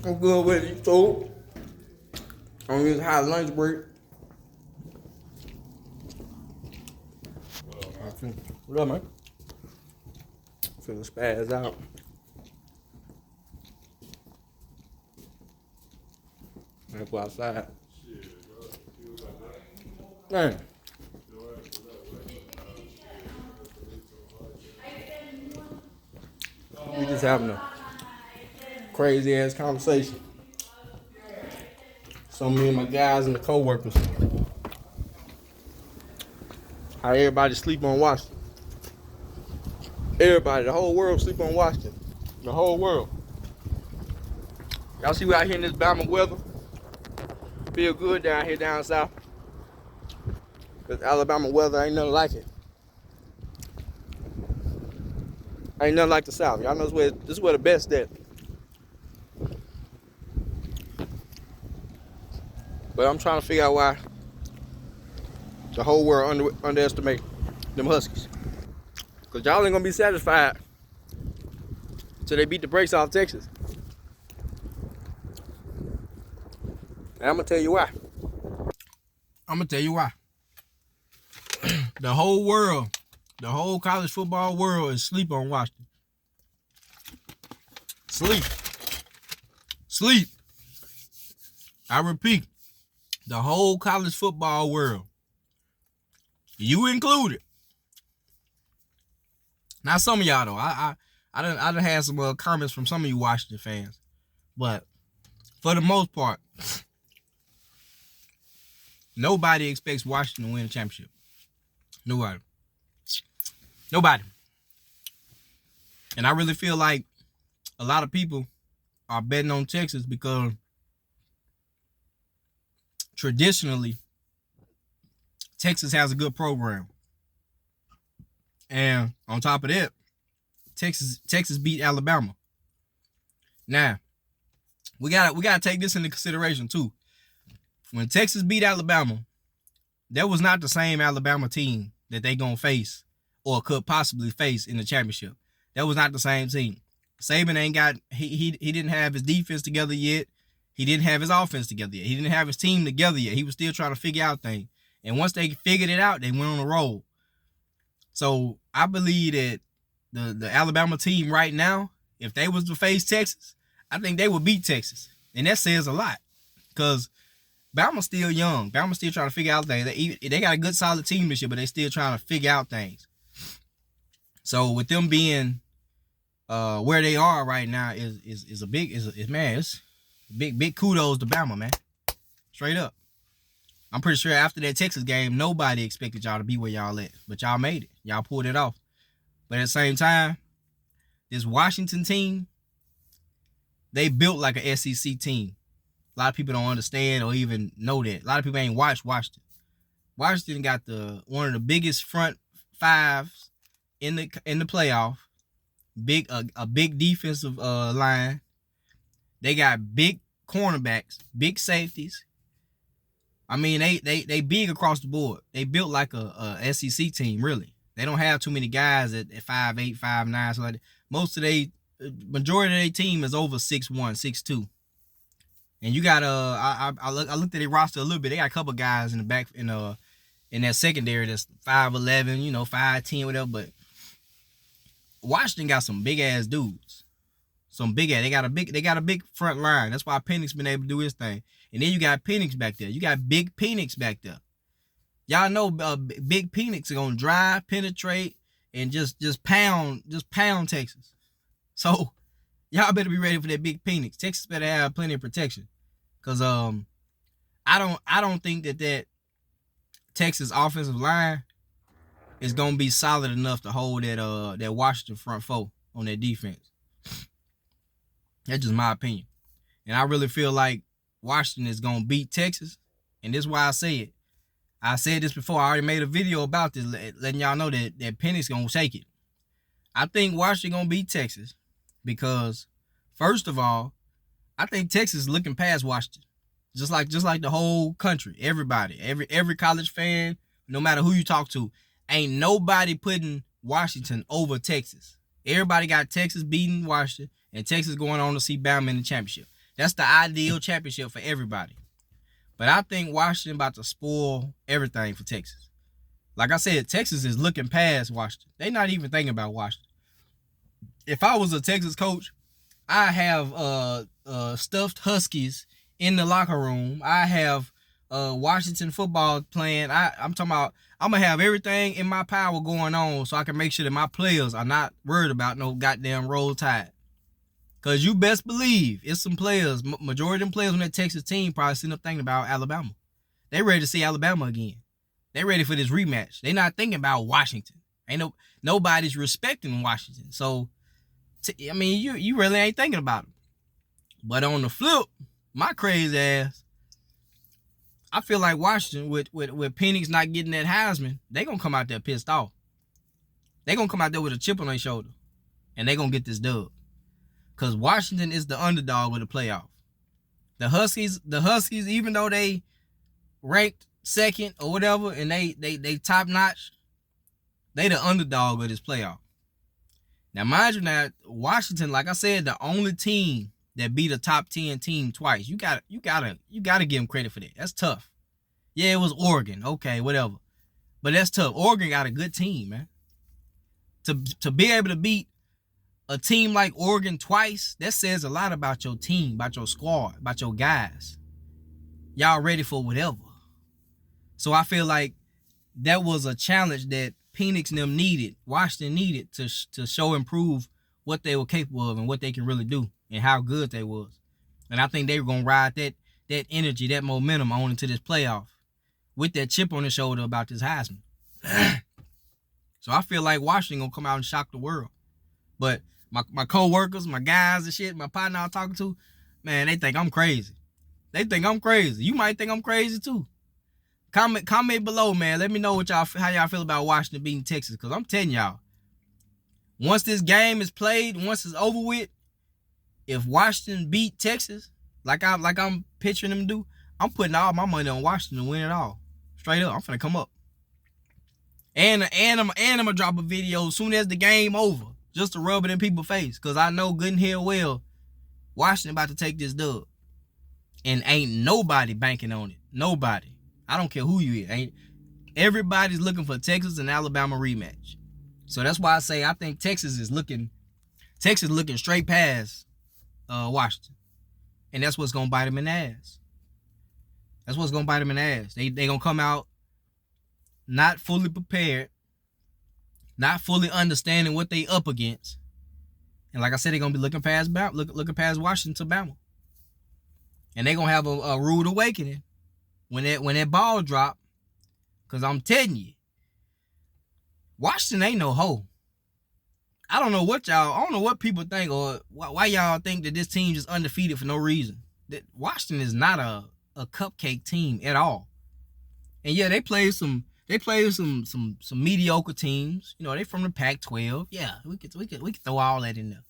I'm good with it. So, on this high lunch break. What up, man? Finna spaz out. I go outside. Man. We just having a crazy ass conversation. So me and my guys and the co-workers. How everybody sleep on Washington. Everybody, the whole world sleep on Washington. The whole world. Y'all see we out here in this Bama weather? Feel good down here down south. Cause Alabama weather ain't nothing like it. Ain't nothing like the South. Y'all know this is where the best at. But I'm trying to figure out why the whole world underestimate them Huskies. Cause y'all ain't gonna be satisfied till they beat the brakes off Texas. And I'm gonna tell you why. The whole world, the whole college football world is sleep on Washington. Sleep. I repeat, the whole college football world, you included. Now some of y'all though, I done had some comments from some of you Washington fans, but for the most part, nobody expects Washington to win a championship. Nobody. And I really feel like a lot of people are betting on Texas because traditionally, Texas has a good program. And on top of that, Texas beat Alabama. Now, we gotta take this into consideration too. When Texas beat Alabama, that was not the same Alabama team that they gonna face or could possibly face in the championship. That was not the same team. Saban ain't got he didn't have his defense together yet. He didn't have his offense together yet. He didn't have his team together yet. He was still trying to figure out things. And once they figured it out, they went on a roll. So I believe that the Alabama team right now, if they was to face Texas, I think they would beat Texas. And that says a lot. Because Bama's still young. Bama's still trying to figure out things. They got a good solid team this year, but they still trying to figure out things. So with them being where they are right now is a big big kudos to Bama, man. Straight up. I'm pretty sure after that Texas game, nobody expected y'all to be where y'all at. But y'all made it. Y'all pulled it off. But at the same time, this Washington team, they built like an SEC team. A lot of people don't understand or even know that. A lot of people ain't watched Washington. Washington got one of the biggest front fives in the playoff. A big defensive line. They got big cornerbacks, big safeties. I mean, they big across the board. They built like a SEC team, really. They don't have too many guys at 5'8", 5'9", so like that. Majority of their team is over 6'1", 6'2". And you got I looked at their roster a little bit. They got a couple guys in the back in that secondary that's 5'11", 5'10", whatever. But Washington got some big ass dudes. They got a big front line. That's why Penix been able to do his thing. And then you got Penix back there. You got big Penix back there. Y'all know big Penix are gonna drive, penetrate, and just pound Texas. So y'all better be ready for that big Penix. Texas better have plenty of protection. Cause I don't think that Texas offensive line is gonna be solid enough to hold that Washington front four on that defense. That's just my opinion. And I really feel like Washington is gonna beat Texas. And this is why I say it. I said this before. I already made a video about this, letting y'all know that Penix gonna take it. I think Washington gonna beat Texas because, first of all, I think Texas is looking past Washington, just like the whole country. Everybody, every college fan, no matter who you talk to, ain't nobody putting Washington over Texas. Everybody got Texas beating Washington, and Texas going on to see Bama in the championship. That's the ideal championship for everybody. But I think Washington about to spoil everything for Texas. Like I said, Texas is looking past Washington. They not even thinking about Washington. If I was a Texas coach, I have stuffed Huskies in the locker room. I have Washington football playing. I'm talking about I'm gonna have everything in my power going on so I can make sure that my players are not worried about no goddamn roll tide. Cause you best believe it's some players, majority of them players on that Texas team probably sitting up thinking about Alabama. They ready to see Alabama again. They ready for this rematch. They not thinking about Washington. Nobody's respecting Washington. So I mean, you really ain't thinking about them. But on the flip, my crazy ass, I feel like Washington with Penix not getting that Heisman, they gonna come out there pissed off. They gonna come out there with a chip on their shoulder, and they gonna get this dub. Cause Washington is the underdog of the playoff. The Huskies, even though they ranked second or whatever, and they top notch, they the underdog of this playoff. Now, mind you, now Washington, like I said, the only team that beat a top 10 team twice. You gotta give them credit for that. That's tough. Yeah, it was Oregon. Okay, whatever. But that's tough. Oregon got a good team, man. To be able to beat a team like Oregon twice, that says a lot about your team, about your squad, about your guys. Y'all ready for whatever. So I feel like that was a challenge that Penix and them needed, Washington needed to show and prove what they were capable of and what they can really do and how good they was. And I think they were gonna ride that energy, that momentum on into this playoff with that chip on their shoulder about this Heisman. So I feel like Washington gonna come out and shock the world. But my co-workers, my guys and shit, my partner I'm talking to, man, they think I'm crazy. They think I'm crazy. You might think I'm crazy too. Comment below, man. Let me know how y'all feel about Washington beating Texas. Because I'm telling y'all, once this game is played, once it's over with, if Washington beat Texas, like I'm picturing them do, I'm putting all my money on Washington to win it all. Straight up, I'm finna come up. And I'm gonna drop a video as soon as the game over, just to rub it in people's face. Because I know good and hell well, Washington about to take this dub. And ain't nobody banking on it. Nobody. I don't care who you is. Everybody's looking for Texas and Alabama rematch. So that's why I say I think Texas looking straight past Washington. And that's what's gonna bite them in the ass. That's what's gonna bite them in the ass. They gonna come out not fully prepared, not fully understanding what they up against. And like I said, they're gonna be looking past Washington to Bama. And they're gonna have a rude awakening when that ball drop. Cause I'm telling you, Washington ain't no hoe. I don't know what people think or why y'all think that this team is undefeated for no reason. That Washington is not a cupcake team at all. And yeah, they play some mediocre teams. You know, they from the Pac-12. Yeah, we could throw all that in there.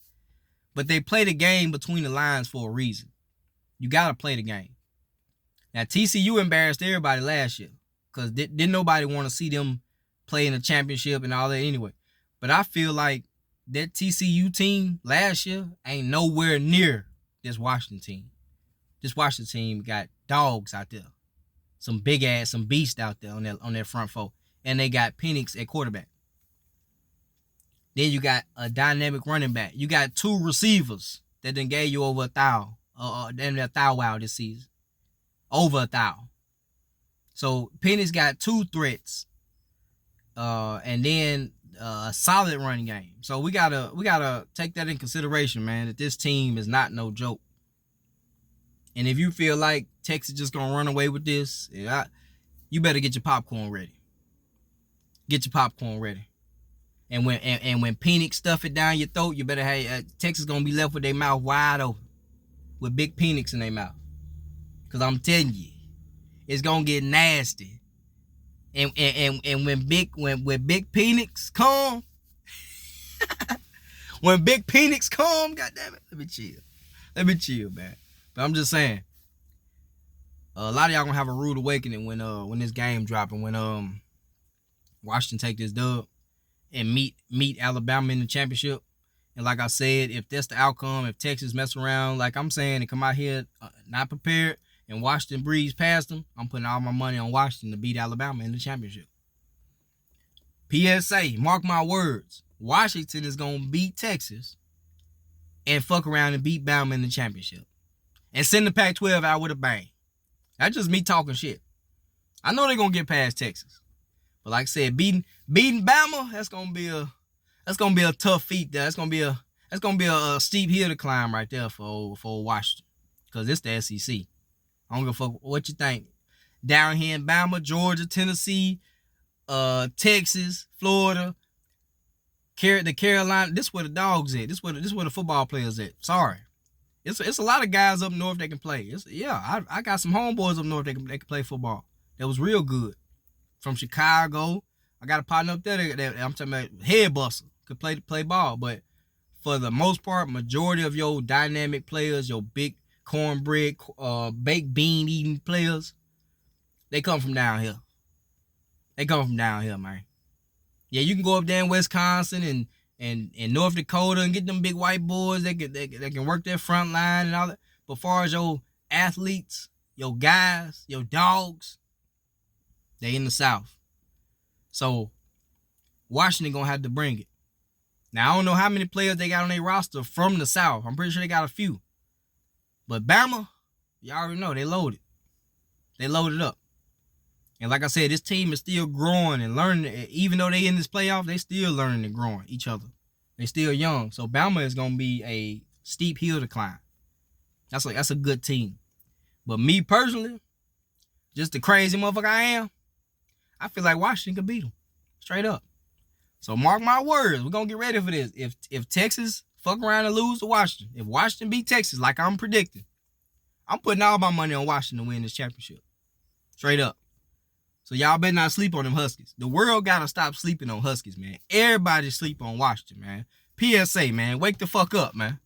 But they play the game between the lines for a reason. You gotta play the game. Now TCU embarrassed everybody last year because didn't nobody want to see them play in the championship and all that anyway. But I feel like that TCU team last year ain't nowhere near this Washington team. This Washington team got dogs out there. Some big ass, some beasts out there on their front four. And they got Penix at quarterback. Then you got a dynamic running back. You got two receivers that done gave you over 1,000. Damn near 1,000 this season. Over 1,000. So Penix got two threats. And then a solid running game. So we gotta take that in consideration, man, that this team is not no joke. And if you feel like Texas just gonna run away with this, you better get your popcorn ready. Get your popcorn ready. And when Penix stuff it down your throat, you better have Texas gonna be left with their mouth wide open, with big Penix in their mouth. Cause I'm telling you, it's gonna get nasty. And when big Penix come, when big Penix come, goddamn it, let me chill, man. But I'm just saying, a lot of y'all gonna have a rude awakening when this game drop and when Washington take this dub and meet Alabama in the championship, And like I said, if that's the outcome, if Texas mess around, like I'm saying, and come out here not prepared, and Washington breeze past them, I'm putting all my money on Washington to beat Alabama in the championship. P.S.A. Mark my words. Washington is going to beat Texas and fuck around and beat Bama in the championship. And send the Pac-12 out with a bang. That's just me talking shit. I know they're going to get past Texas. But like I said, beating Bama, that's going to be a tough feat there. That's going to be a steep hill to climb right there for Washington. Because it's the SEC. I don't give a fuck what you think. Down here in Bama, Georgia, Tennessee, Texas, Florida, the Carolina. This where the dogs at. This where the football players at. Sorry, it's a lot of guys up north that can play. I got some homeboys up north that can play football. That was real good. From Chicago, I got a partner up there that I'm talking about head buster could play ball. But for the most part, majority of your dynamic players, your big cornbread, baked bean eating players, they come from down here. They come from down here, man. Yeah, you can go up there in Wisconsin and North Dakota and get them big white boys that can work their front line and all that. But as far as your athletes, your guys, your dogs, they in the South. So Washington gonna have to bring it. Now I don't know how many players they got on their roster from the South. I'm pretty sure they got a few. But Bama, you already know they loaded. They loaded up. And like I said, this team is still growing and learning. Even though they in this playoff, they still learning and growing each other. They still young. So Bama is going to be a steep hill to climb. That's a good team. But me personally, just the crazy motherfucker I am, I feel like Washington could beat them. Straight up. So mark my words. We're going to get ready for this. If Texas fuck around and lose to Washington, if Washington beat Texas like I'm predicting, I'm putting all my money on Washington to win this championship. Straight up. So y'all better not sleep on them Huskies. The world got to stop sleeping on Huskies, man. Everybody sleep on Washington, man. P.S.A., man. Wake the fuck up, man.